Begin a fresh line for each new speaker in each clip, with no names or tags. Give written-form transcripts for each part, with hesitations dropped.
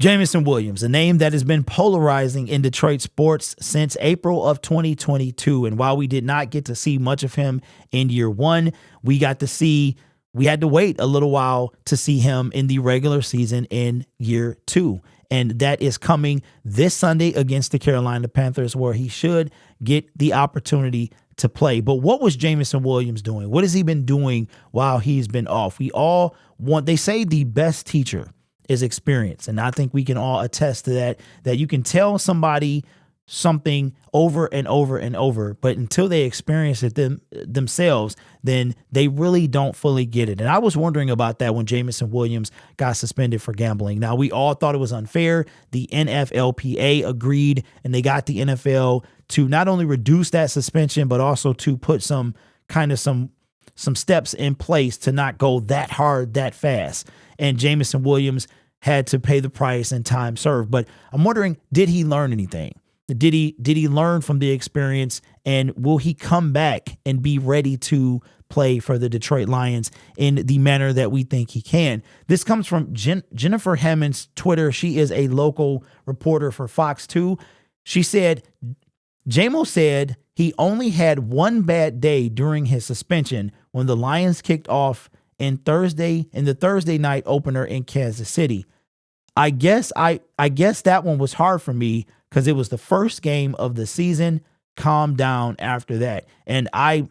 Jameson Williams, a name that has been polarizing in Detroit sports since April of 2022. And while we did not get to see much of him in year one, we had to wait a little while to see him in the regular season in year two. And that is coming this Sunday against the Carolina Panthers, where he should get the opportunity to play. But what was Jameson Williams doing? What has he been doing while he's been off? They say the best teacher is experience. And I think we can all attest to that you can tell somebody something over and over and over, but until they experience it themselves, then they really don't fully get it. And I was wondering about that when Jameson Williams got suspended for gambling. Now, we all thought it was unfair. The NFLPA agreed, and they got the NFL to not only reduce that suspension, but also to put some steps in place to not go that hard that fast. And Jameson Williams had to pay the price and time served. But I'm wondering, did he learn anything? Did he learn from the experience, and will he come back and be ready to play for the Detroit Lions in the manner that we think he can? This comes from Jennifer Hammond's Twitter. She is a local reporter for Fox 2. She said, JAMO said he only had one bad day during his suspension when the Lions kicked off in the Thursday night opener in Kansas City. I guess that one was hard for me because it was the first game of the season. Calm down after that. And I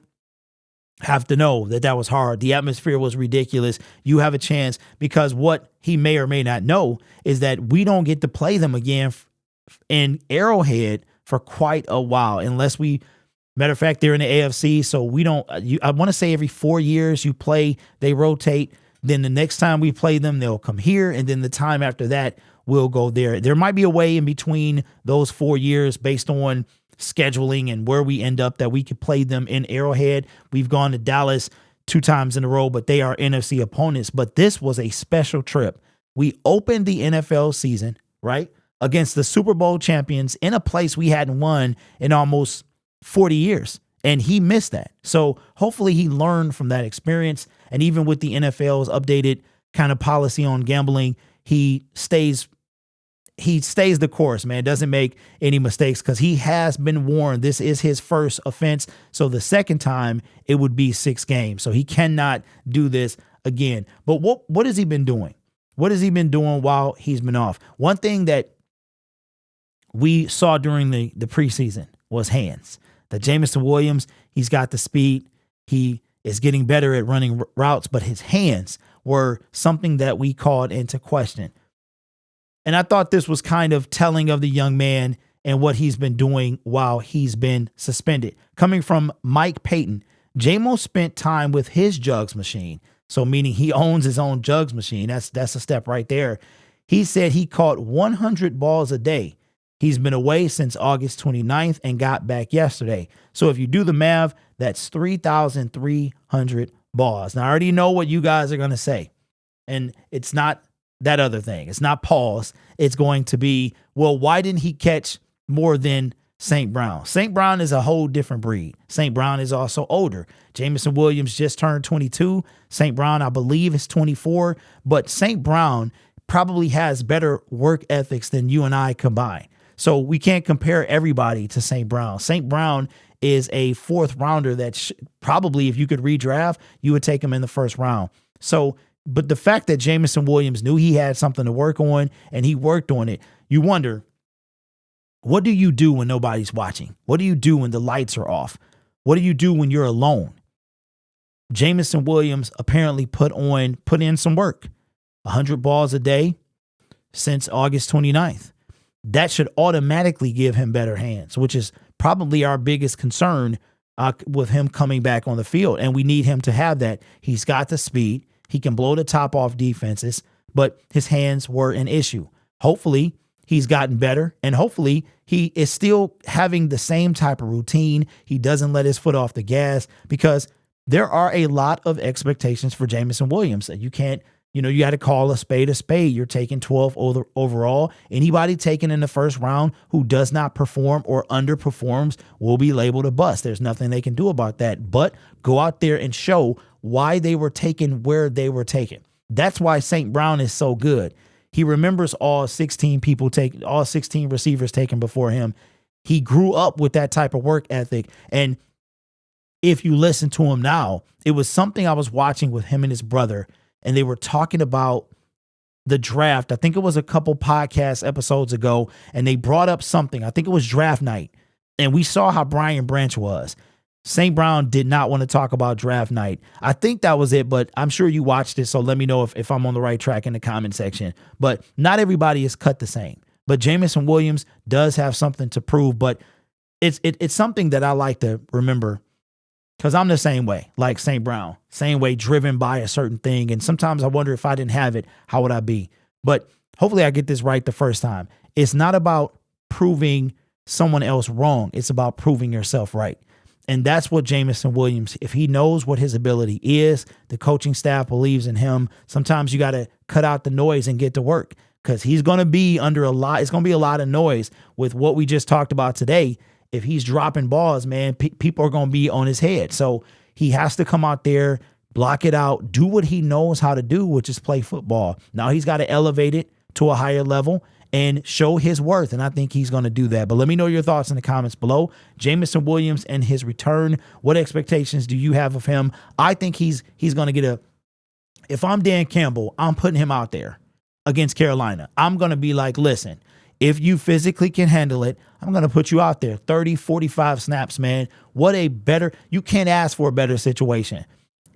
have to know that was hard. The atmosphere was ridiculous. You have a chance, because what he may or may not know is that we don't get to play them again in Arrowhead for quite a while, matter of fact, they're in the AFC. So I want to say every 4 years you play, they rotate. Then the next time we play them, they'll come here. And then the time after that, we'll go there. There might be a way in between those 4 years based on scheduling and where we end up that we could play them in Arrowhead. We've gone to Dallas 2 times in a row, but they are NFC opponents. But this was a special trip. We opened the NFL season, right, against the Super Bowl champions in a place we hadn't won in almost 40 years. And he missed that. So hopefully he learned from that experience. And even with the NFL's updated kind of policy on gambling, he stays the course, man. Doesn't make any mistakes, because he has been warned. This is his first offense. So the second time it would be 6 games. So he cannot do this again. But what has he been doing? What has he been doing while he's been off? One thing that we saw during the preseason was hands. That Jameson Williams, he's got the speed. He is getting better at running routes, but his hands were something that we called into question. And I thought this was kind of telling of the young man and what he's been doing while he's been suspended. Coming from Mike Payton, JAMO spent time with his jugs machine. So meaning he owns his own jugs machine. That's a step right there. He said he caught 100 balls a day. He's been away since August 29th and got back yesterday. So if you do the math, that's 3,300 balls. Now, I already know what you guys are going to say. And it's not that other thing. It's not pause. It's going to be, well, why didn't he catch more than St. Brown? St. Brown is a whole different breed. St. Brown is also older. Jameson Williams just turned 22. St. Brown, I believe, is 24. But St. Brown probably has better work ethics than you and I combined. So we can't compare everybody to St. Brown. St. Brown is a 4th rounder that probably, if you could redraft, you would take him in the 1st round. So, but the fact that Jameson Williams knew he had something to work on and he worked on it, you wonder, what do you do when nobody's watching? What do you do when the lights are off? What do you do when you're alone? Jameson Williams apparently put in some work. 100 balls a day since August 29th. That should automatically give him better hands, which is probably our biggest concern with him coming back on the field. And we need him to have that. He's got the speed. He can blow the top off defenses, but his hands were an issue. Hopefully he's gotten better, and hopefully he is still having the same type of routine. He doesn't let his foot off the gas, because there are a lot of expectations for Jameson Williams that you can't, you got to call a spade a spade. You're taking 12 overall. Anybody taken in the 1st round who does not perform or underperforms will be labeled a bust. There's nothing they can do about that, but go out there and show why they were taken where they were taken. That's why St. Brown is so good. He remembers all 16 receivers taken before him. He grew up with that type of work ethic. And if you listen to him now, it was something I was watching with him and his brother, and they were talking about the draft. I think it was a couple podcast episodes ago, and they brought up something. I think it was draft night, and we saw how Brian Branch was. St. Brown did not want to talk about draft night. I think that was it, but I'm sure you watched it, so let me know if I'm on the right track in the comment section. But not everybody is cut the same. But Jameson Williams does have something to prove, but it's something that I like to remember, because I'm the same way, like St. Brown, same way, driven by a certain thing. And sometimes I wonder, if I didn't have it, how would I be? But hopefully I get this right the first time. It's not about proving someone else wrong. It's about proving yourself right. And that's what Jameson Williams, if he knows what his ability is, the coaching staff believes in him. Sometimes you got to cut out the noise and get to work, because he's going to be under a lot. It's going to be a lot of noise with what we just talked about today. If he's dropping balls, man, people are going to be on his head. So he has to come out there, block it out, do what he knows how to do, which is play football. Now he's got to elevate it to a higher level and show his worth. And I think he's going to do that. But let me know your thoughts in the comments below. Jameson Williams and his return. What expectations do you have of him? I think he's going to get if I'm Dan Campbell, I'm putting him out there against Carolina. I'm going to be like, listen, if you physically can handle it, I'm going to put you out there 30, 45 snaps, man. You can't ask for a better situation.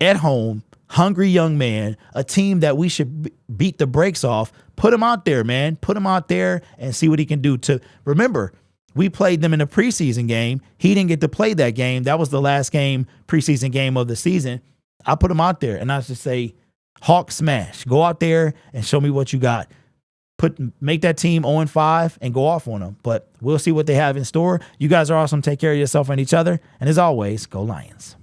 At home, hungry young man, a team that we should beat the brakes off. Put him out there, man. Put him out there and see what he can do. Remember, we played them in a preseason game. He didn't get to play that game. That was the last preseason game of the season. I put him out there, and I just say, Hawk smash. Go out there and show me what you got. Make that team 0-5 and go off on them. But we'll see what they have in store. You guys are awesome. Take care of yourself and each other. And as always, go Lions.